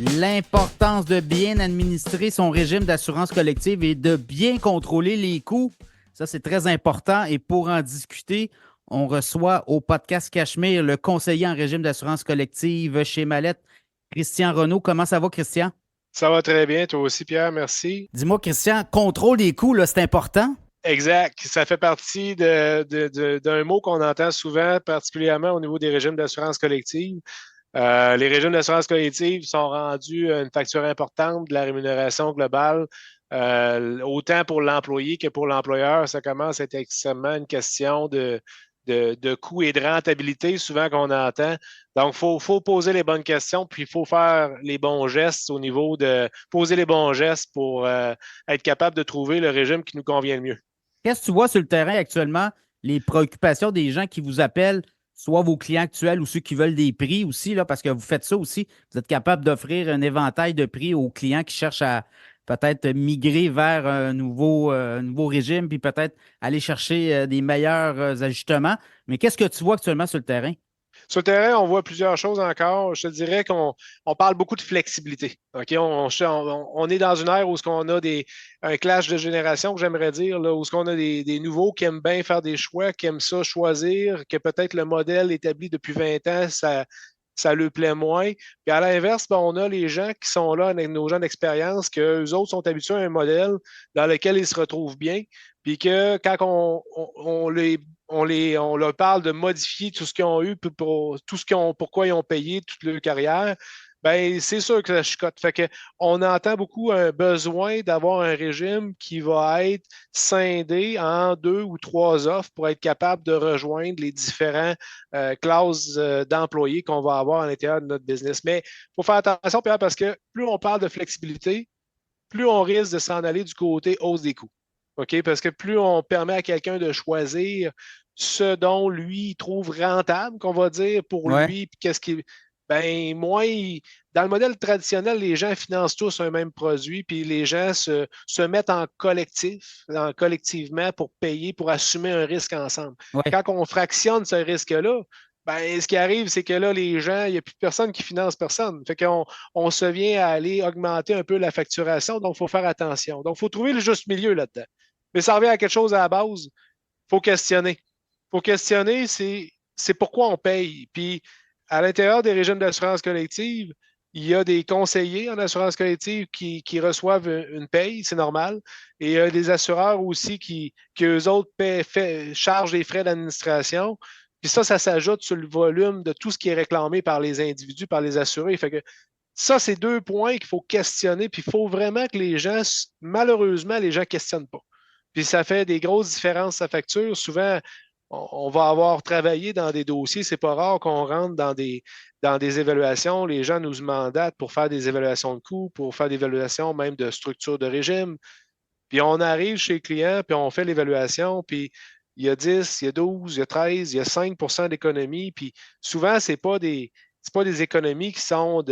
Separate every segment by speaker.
Speaker 1: L'importance de bien administrer son régime d'assurance collective et de bien contrôler les coûts. Ça, c'est très important. Et pour en discuter, on reçoit au podcast Cachemire le conseiller en régime d'assurance collective chez Mallette, Christian Renaud. Comment ça va, Christian?
Speaker 2: Ça va très bien, toi aussi, Pierre, merci.
Speaker 1: Dis-moi, Christian, contrôle des coûts, là, c'est important?
Speaker 2: Exact. Ça fait partie d'un mot qu'on entend souvent, particulièrement au niveau des régimes d'assurance collective. Les régimes d'assurance collective sont rendus à une facture importante de la rémunération globale, autant pour l'employé que pour l'employeur. Ça commence à être extrêmement une question de coût et de rentabilité, souvent qu'on entend. Donc, faut poser les bonnes questions, puis il faut faire les bons gestes au niveau de poser les bons gestes pour être capable de trouver le régime qui nous convient le mieux.
Speaker 1: Qu'est-ce que tu vois sur le terrain actuellement, les préoccupations des gens qui vous appellent, soit vos clients actuels ou ceux qui veulent des prix aussi, là, parce que vous faites ça aussi, vous êtes capable d'offrir un éventail de prix aux clients qui cherchent à peut-être migrer vers un nouveau régime, puis peut-être aller chercher des meilleurs ajustements. Mais qu'est-ce que tu vois actuellement sur le terrain?
Speaker 2: Sur le terrain, on voit plusieurs choses encore. Je te dirais qu'on parle beaucoup de flexibilité. OK? On est dans une ère où on a un clash de génération, que j'aimerais dire, là, où on a des nouveaux qui aiment bien faire des choix, qui aiment ça choisir, que peut-être le modèle établi depuis 20 ans, ça leur plaît moins. Puis à l'inverse, ben, on a les gens qui sont là, nos gens d'expérience, qu'eux autres sont habitués à un modèle dans lequel ils se retrouvent bien, puis que quand on leur parle de modifier tout ce qu'ils ont eu pour tout ce qu'ils ont, pourquoi ils ont payé toute leur carrière, ben c'est sûr que ça chicote. Fait que on entend beaucoup un besoin d'avoir un régime qui va être scindé en 2 ou 3 offres pour être capable de rejoindre les différents classes d'employés qu'on va avoir à l'intérieur de notre business. Mais il faut faire attention, Pierre, parce que plus on parle de flexibilité, plus on risque de s'en aller du côté hausse des coûts. OK? Parce que plus on permet à quelqu'un de choisir ce dont lui il trouve rentable, qu'on va dire, pour
Speaker 1: Ouais.
Speaker 2: lui, puis qu'est-ce qui. Ben, moi, dans le modèle traditionnel, les gens financent tous un même produit, puis les gens se mettent en collectif, collectivement pour payer, pour assumer un risque ensemble.
Speaker 1: Ouais.
Speaker 2: Quand on fractionne ce risque-là, ben, ce qui arrive, c'est que là, les gens, il n'y a plus personne qui finance personne. Fait qu'on se vient à aller augmenter un peu la facturation, donc il faut faire attention. Donc, il faut trouver le juste milieu là-dedans. Mais ça revient à quelque chose à la base, il faut questionner. Il faut questionner, c'est pourquoi on paye. Puis, à l'intérieur des régimes d'assurance collective, il y a des conseillers en assurance collective qui reçoivent une paye, c'est normal. Et il y a des assureurs aussi qui eux autres chargent les frais d'administration. Puis ça s'ajoute sur le volume de tout ce qui est réclamé par les individus, par les assurés. Fait que ça, c'est 2 points qu'il faut questionner. Puis il faut vraiment que les gens, malheureusement, les gens ne questionnent pas. Puis ça fait des grosses différences à facture. Souvent, on va avoir travaillé dans des dossiers. C'est pas rare qu'on rentre dans des évaluations. Les gens nous mandatent pour faire des évaluations de coûts, pour faire des évaluations même de structure de régime. Puis on arrive chez le client, puis on fait l'évaluation, puis il y a 10, il y a 12, il y a 13, il y a 5 d'économies. Puis souvent, ce n'est pas des économies qui sont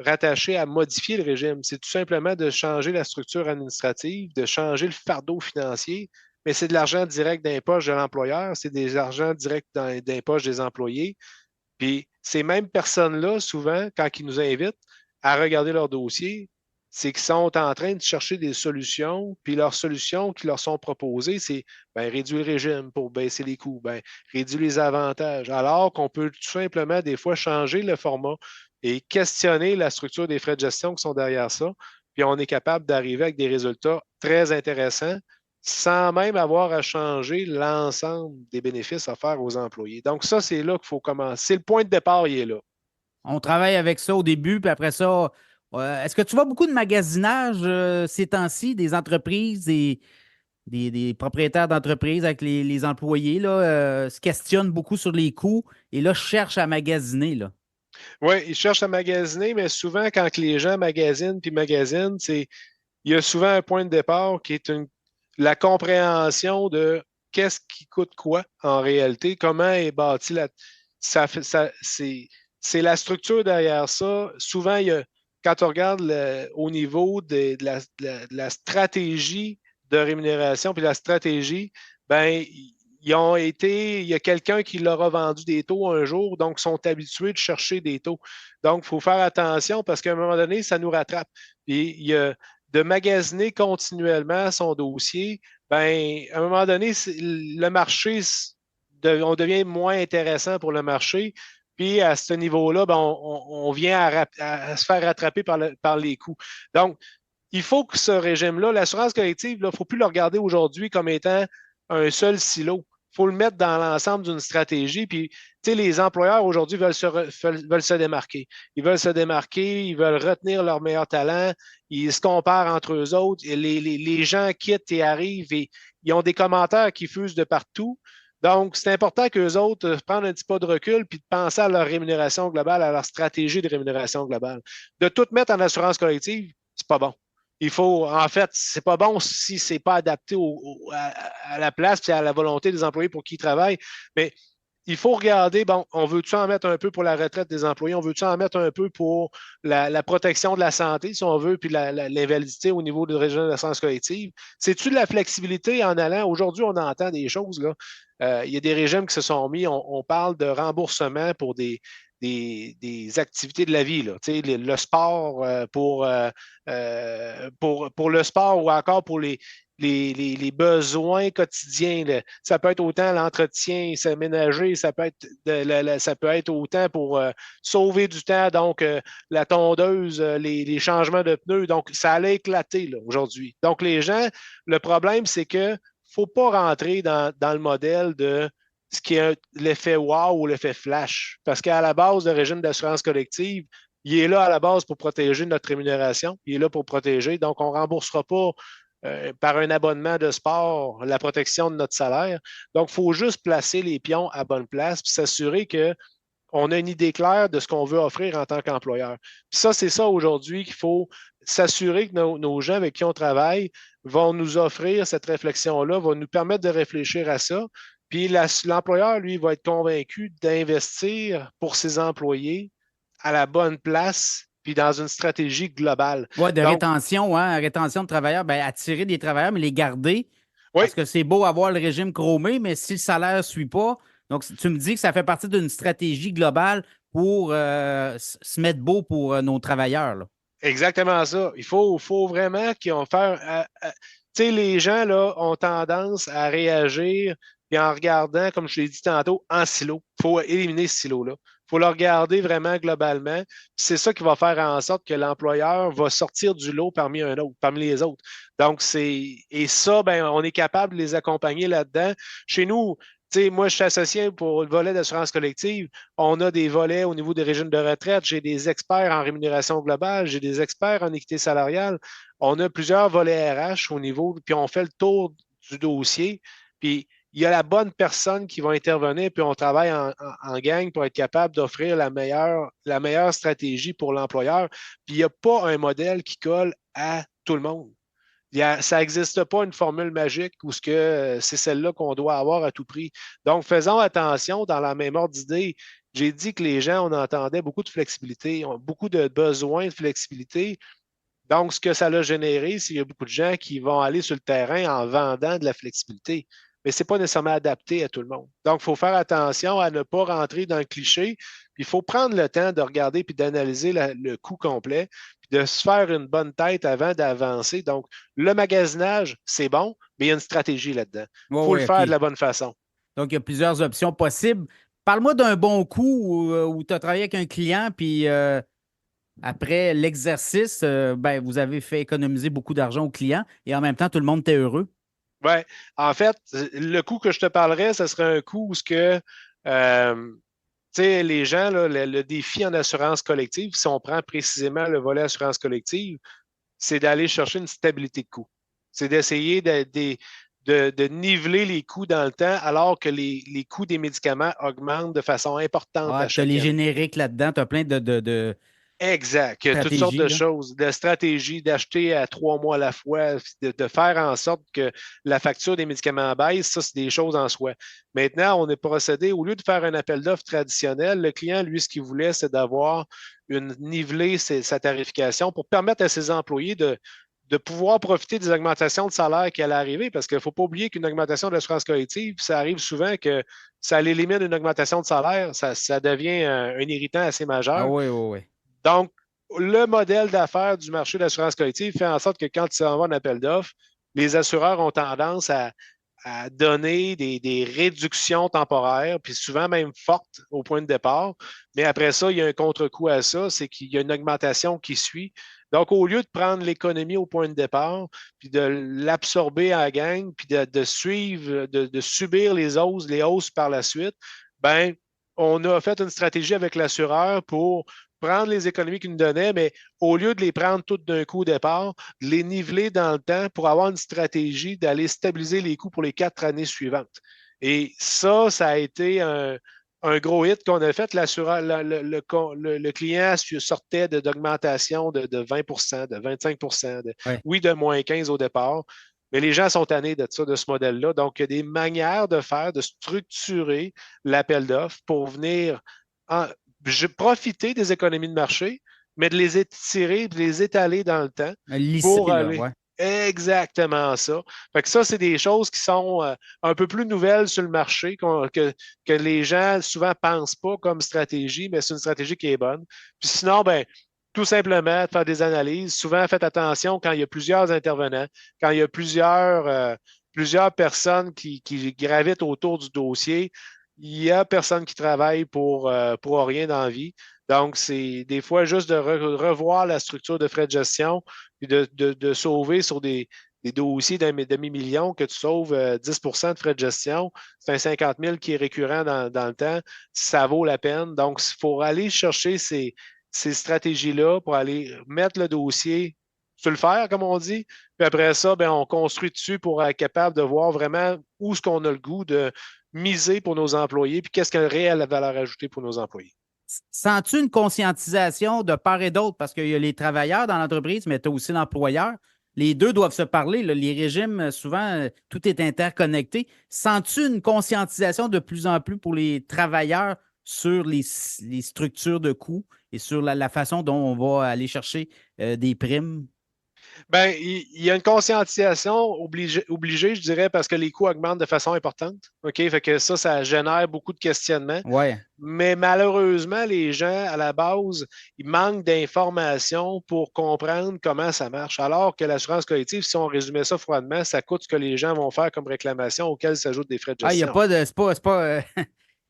Speaker 2: rattachées à modifier le régime. C'est tout simplement de changer la structure administrative, de changer le fardeau financier, mais c'est de l'argent direct dans les poches de l'employeur, c'est des argents directs dans les poches des employés. Puis ces mêmes personnes-là, souvent, quand ils nous invitent à regarder leur dossier, c'est qu'ils sont en train de chercher des solutions, puis leurs solutions qui leur sont proposées, c'est réduire le régime pour baisser les coûts, réduire les avantages, alors qu'on peut tout simplement des fois changer le format et questionner la structure des frais de gestion qui sont derrière ça, puis on est capable d'arriver avec des résultats très intéressants sans même avoir à changer l'ensemble des bénéfices offerts aux employés. Donc ça, c'est là qu'il faut commencer. C'est le point de départ, il est là.
Speaker 1: On travaille avec ça au début, puis après ça, est-ce que tu vois beaucoup de magasinage ces temps-ci, des entreprises, des propriétaires d'entreprises avec les employés là, se questionnent beaucoup sur les coûts et là, cherchent à magasiner, là.
Speaker 2: Oui, ils cherchent à magasiner, mais souvent, quand les gens magasinent puis magasinent, il y a souvent un point de départ qui est la compréhension de qu'est-ce qui coûte quoi en réalité, comment est bâti c'est la structure derrière ça. Souvent, quand on regarde au niveau de la stratégie de rémunération puis la stratégie, ben, il il y a quelqu'un qui leur a vendu des taux un jour, donc ils sont habitués de chercher des taux. Donc, il faut faire attention parce qu'à un moment donné, ça nous rattrape. Puis, de magasiner continuellement son dossier, ben, à un moment donné, le marché, on devient moins intéressant pour le marché. Puis à ce niveau-là, ben, on vient à se faire rattraper par les coûts. Donc, il faut que ce régime-là, l'assurance collective, il ne faut plus le regarder aujourd'hui comme étant un seul silo. Il faut le mettre dans l'ensemble d'une stratégie. Puis, les employeurs aujourd'hui veulent se démarquer. Ils veulent se démarquer, ils veulent retenir leurs meilleurs talents, ils se comparent entre eux autres. Les gens quittent et arrivent et ils ont des commentaires qui fusent de partout. Donc, c'est important qu'eux autres prennent un petit pas de recul puis de penser à leur rémunération globale, à leur stratégie de rémunération globale. De tout mettre en assurance collective, c'est pas bon. Il faut, en fait, c'est pas bon si c'est pas adapté à la place et à la volonté des employés pour qui ils travaillent. Mais il faut regarder, bon, on veut-tu en mettre un peu pour la retraite des employés, on veut-tu en mettre un peu pour la protection de la santé, si on veut, puis l'invalidité au niveau du régime d'assurance collective. C'est-tu de la flexibilité en allant? Aujourd'hui, on entend des choses, là. Il y a des régimes qui se sont mis, on parle de remboursement pour des activités de la vie, là. Le sport pour le sport ou encore pour les besoins quotidiens. Là. Ça peut être autant l'entretien, s'aménager, ça peut être autant pour sauver du temps, donc la tondeuse, les changements de pneus. Donc, ça allait éclater là, aujourd'hui. Donc, les gens, le problème, c'est que ne faut pas rentrer dans le modèle de ce qui est l'effet wow ou l'effet flash. Parce qu'à la base, le régime d'assurance collective, il est là à la base pour protéger notre rémunération. Il est là pour protéger. Donc, on ne remboursera pas par un abonnement de sport la protection de notre salaire. Donc, il faut juste placer les pions à bonne place et s'assurer qu'on a une idée claire de ce qu'on veut offrir en tant qu'employeur. Puis ça, c'est ça aujourd'hui qu'il faut s'assurer que nos gens avec qui on travaille vont nous offrir cette réflexion-là, vont nous permettre de réfléchir à ça. Puis l'employeur, lui, va être convaincu d'investir pour ses employés à la bonne place, puis dans une stratégie globale.
Speaker 1: Oui, de
Speaker 2: Donc,
Speaker 1: rétention, hein, rétention de travailleurs, ben, attirer des travailleurs, mais les garder.
Speaker 2: oui,
Speaker 1: Parce que c'est beau avoir le régime chromé, mais si le salaire ne suit pas, donc tu me dis que ça fait partie d'une stratégie globale pour se mettre beau pour nos travailleurs. Là.
Speaker 2: exactement ça. Il faut vraiment qu'ils ont faire. Tu sais, les gens là, ont tendance à réagir puis en regardant, comme je l'ai dit tantôt, en silo. Il faut éliminer ce silo-là. Il faut le regarder vraiment globalement. C'est ça qui va faire en sorte que l'employeur va sortir du lot parmi les autres. Donc, et ça, ben, on est capable de les accompagner là-dedans. Chez nous, tu sais, moi, je suis associé pour le volet d'assurance collective. On a des volets au niveau des régimes de retraite. J'ai des experts en rémunération globale. J'ai des experts en équité salariale. On a plusieurs volets RH au niveau, puis on fait le tour du dossier. Puis il y a la bonne personne qui va intervenir, puis on travaille en gang pour être capable d'offrir la meilleure stratégie pour l'employeur. Puis il n'y a pas un modèle qui colle à tout le monde. Ça n'existe pas une formule magique où c'est celle-là qu'on doit avoir à tout prix. Donc, faisons attention dans la même ordre d'idée. J'ai dit que les gens, on entendait beaucoup de flexibilité, ont beaucoup de besoins de flexibilité. Donc, ce que ça a généré, c'est qu'il y a beaucoup de gens qui vont aller sur le terrain en vendant de la flexibilité. Mais ce n'est pas nécessairement adapté à tout le monde. Donc, il faut faire attention à ne pas rentrer dans le cliché. Puis, il faut prendre le temps de regarder puis d'analyser le coût complet, puis de se faire une bonne tête avant d'avancer. Donc, le magasinage, c'est bon, mais il y a une stratégie là-dedans.
Speaker 1: Oui,
Speaker 2: Il faut le
Speaker 1: oui,
Speaker 2: faire de
Speaker 1: OK.
Speaker 2: la bonne façon.
Speaker 1: Donc, il y a plusieurs options possibles. Parle-moi d'un bon coup où tu as travaillé avec un client, puis après l'exercice, ben, vous avez fait économiser beaucoup d'argent au client et en même temps, tout le monde était heureux.
Speaker 2: Oui. En fait, le coût que je te parlerais, ce serait un coût où tu sais, les gens, là, le défi en assurance collective, si on prend précisément le volet assurance collective, c'est d'aller chercher une stabilité de coût. C'est d'essayer de niveler les coûts dans le temps alors que les coûts des médicaments augmentent de façon importante
Speaker 1: Ah,
Speaker 2: à
Speaker 1: tu as
Speaker 2: chaque
Speaker 1: les
Speaker 2: année.
Speaker 1: génériques là-dedans, tu as plein de
Speaker 2: Exact. Il y a toutes sortes
Speaker 1: stratégies,
Speaker 2: de
Speaker 1: là.
Speaker 2: choses, de stratégies, d'acheter à 3 mois à la fois, de faire en sorte que la facture des médicaments baisse. Ça, c'est des choses en soi. Maintenant, on est procédé, au lieu de faire un appel d'offres traditionnel, le client, lui, ce qu'il voulait, c'est d'avoir niveler sa tarification pour permettre à ses employés de pouvoir profiter des augmentations de salaire qui allaient arriver, parce qu'il ne faut pas oublier qu'une augmentation de l'assurance collective, ça arrive souvent que ça élimine une augmentation de salaire, ça devient un irritant assez
Speaker 1: Ah
Speaker 2: majeur.
Speaker 1: oui, oui, oui.
Speaker 2: Donc, le modèle d'affaires du marché de l'assurance collective fait en sorte que quand tu envoies un appel d'offres, les assureurs ont tendance à donner des réductions temporaires, puis souvent même fortes au point de départ. Mais après ça, il y a un contre-coup à ça, c'est qu'il y a une augmentation qui suit. Donc, au lieu de prendre l'économie au point de départ, puis de l'absorber à la gang, puis de suivre, de subir les hausses par la suite, ben, on a fait une stratégie avec l'assureur pour prendre les économies qu'il nous donnait, mais au lieu de les prendre toutes d'un coup au départ, de les niveler dans le temps pour avoir une stratégie d'aller stabiliser les coûts pour les 4 années suivantes. Et ça a été un gros hit qu'on a fait. L'assureur, le client sortait d'augmentation de 20 de 25
Speaker 1: Ouais.
Speaker 2: oui, de moins 15 au départ. Mais les gens sont tannés de ça, de ce modèle-là. Donc, il y a des manières de faire, de structurer l'appel d'offres pour venir profiter des économies de marché, mais de les étirer, de les étaler dans le temps
Speaker 1: Lycée,
Speaker 2: pour
Speaker 1: là,
Speaker 2: aller.
Speaker 1: ouais.
Speaker 2: Exactement ça. Fait que ça, c'est des choses qui sont un peu plus nouvelles sur le marché, que les gens souvent ne pensent pas comme stratégie, mais c'est une stratégie qui est bonne. Puis sinon, ben, tout simplement, faire des analyses. Souvent, faites attention quand il y a plusieurs intervenants, quand il y a plusieurs personnes qui gravitent autour du dossier. Il n'y a personne qui travaille pour rien dans la vie. Donc, c'est des fois juste de revoir la structure de frais de gestion puis de sauver sur des dossiers d'un demi-million que tu sauves 10 de frais de gestion. C'est un 50 000 qui est récurrent dans le temps. Ça vaut la peine. Donc, il faut aller chercher ces stratégies-là pour aller mettre le dossier sur le fer, comme on dit. Puis après ça, ben, on construit dessus pour être capable de voir vraiment où est-ce qu'on a le goût de miser pour nos employés, puis qu'est-ce qu'il y a réelle valeur ajoutée pour nos employés.
Speaker 1: Sens-tu une conscientisation de part et d'autre? Parce qu'il y a les travailleurs dans l'entreprise, mais tu as aussi l'employeur. Les deux doivent se parler, là. Les régimes, souvent, tout est interconnecté. Sens-tu une conscientisation de plus en plus pour les travailleurs sur les structures de coûts et sur la façon dont on va aller chercher des primes?
Speaker 2: Ben, il y a une conscientisation obligée, je dirais, parce que les coûts augmentent de façon importante. OK? Fait que ça génère beaucoup de questionnements.
Speaker 1: Ouais.
Speaker 2: Mais malheureusement, les gens, à la base, ils manquent d'informations pour comprendre comment ça marche. Alors que l'assurance collective, si on résumait ça froidement, ça coûte ce que les gens vont faire comme réclamation auxquelles s'ajoutent des frais de
Speaker 1: Ah, il n'y a
Speaker 2: gestion.
Speaker 1: pas de. C'est pas,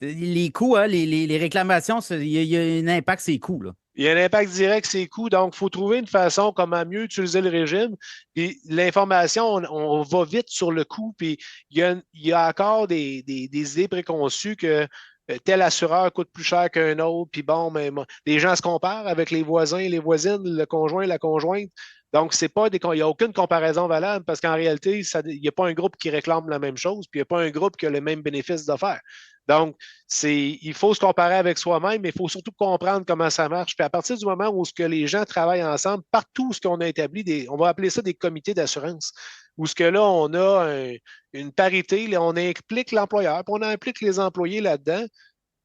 Speaker 1: les coûts, hein, les réclamations, il y a un impact, c'est les coûts, là.
Speaker 2: Il y a un impact direct sur les coûts, donc il faut trouver une façon comment mieux utiliser le régime. Puis l'information, on va vite sur le coût, puis il y a encore des idées préconçues que tel assureur coûte plus cher qu'un autre, puis bon, mais les gens se comparent avec les voisins et les voisines, le conjoint et la conjointe. Donc, il n'y a aucune comparaison valable parce qu'en réalité, il n'y a pas un groupe qui réclame la même chose, puis il n'y a pas un groupe qui a le même bénéfice d'affaires. Donc, il faut se comparer avec soi-même, mais il faut surtout comprendre comment ça marche. Puis à partir du moment où ce que les gens travaillent ensemble, partout ce qu'on a établi, on va appeler ça des comités d'assurance, où ce que là, on a une parité, là, on implique l'employeur, puis on implique les employés là-dedans,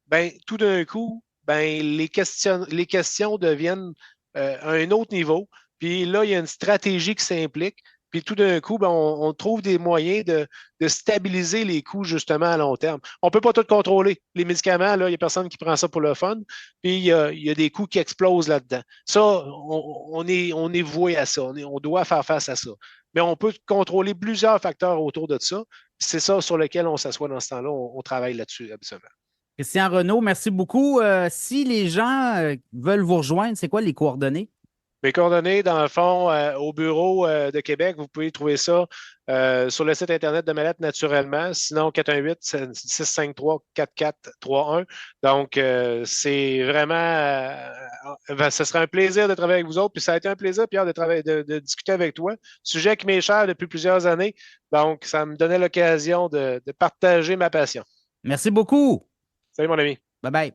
Speaker 2: ben, tout d'un coup, ben, les questions deviennent à un autre niveau. Puis là, il y a une stratégie qui s'implique. Puis tout d'un coup, ben, on trouve des moyens de stabiliser les coûts justement à long terme. On ne peut pas tout contrôler. Les médicaments, là, il n'y a personne qui prend ça pour le fun. Puis il y a des coûts qui explosent là-dedans. Ça, on est voué à ça. On doit faire face à ça. Mais on peut contrôler plusieurs facteurs autour de ça. C'est ça sur lequel on s'assoit dans ce temps-là. On travaille là-dessus, absolument.
Speaker 1: Christian Renaud, merci beaucoup. Si les gens veulent vous rejoindre, c'est quoi les coordonnées?
Speaker 2: Mes coordonnées, dans le fond, au bureau de Québec, vous pouvez trouver ça sur le site Internet de Mallette naturellement. Sinon, 418-653-4431. Donc, c'est vraiment, ce sera un plaisir de travailler avec vous autres. Puis ça a été un plaisir, Pierre, de discuter avec toi. Sujet qui m'est cher depuis plusieurs années. Donc, ça me donnait l'occasion de partager ma passion.
Speaker 1: Merci beaucoup.
Speaker 2: Salut, mon ami.
Speaker 1: Bye bye.